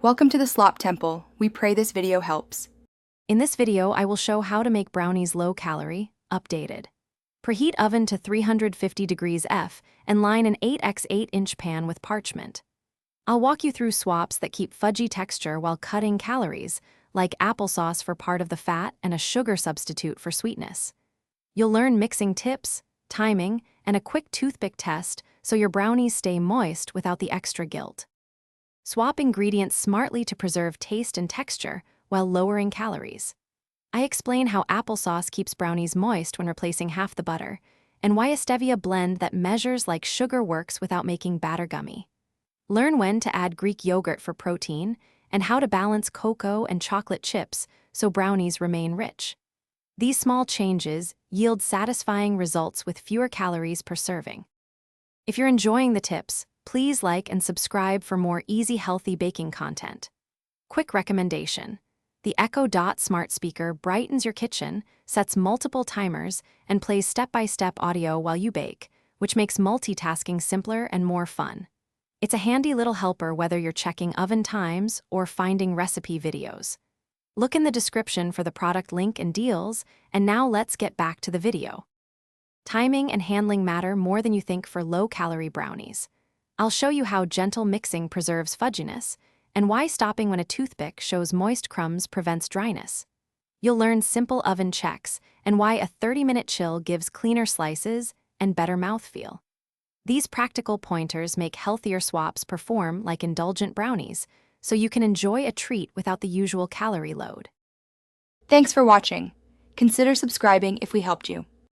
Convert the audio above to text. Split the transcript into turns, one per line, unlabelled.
Welcome to the Slop Temple. We pray this video helps.
In this video, I will show how to make brownies low-calorie, updated. Preheat oven to 350 degrees F and line an 8x8-inch pan with parchment. I'll walk you through swaps that keep fudgy texture while cutting calories, like applesauce for part of the fat and a sugar substitute for sweetness. You'll learn mixing tips, timing, and a quick toothpick test so your brownies stay moist without the extra guilt. Swap ingredients smartly to preserve taste and texture while lowering calories. I explain how applesauce keeps brownies moist when replacing half the butter, and why a stevia blend that measures like sugar works without making batter gummy. Learn when to add Greek yogurt for protein, and how to balance cocoa and chocolate chips so brownies remain rich. These small changes yield satisfying results with fewer calories per serving. If you're enjoying the tips, please like and subscribe for more easy, healthy baking content. Quick recommendation: the Echo Dot smart speaker brightens your kitchen, sets multiple timers, and plays step-by-step audio while you bake, which makes multitasking simpler and more fun. It's a handy little helper whether you're checking oven times or finding recipe videos. Look in the description for the product link and deals, and now let's get back to the video. Timing and handling matter more than you think for low-calorie brownies. I'll show you how gentle mixing preserves fudginess, and why stopping when a toothpick shows moist crumbs prevents dryness. You'll learn simple oven checks, and why a 30-minute chill gives cleaner slices and better mouthfeel. These practical pointers make healthier swaps perform like indulgent brownies, so you can enjoy a treat without the usual calorie load.
Thanks for watching. Consider subscribing if we helped you.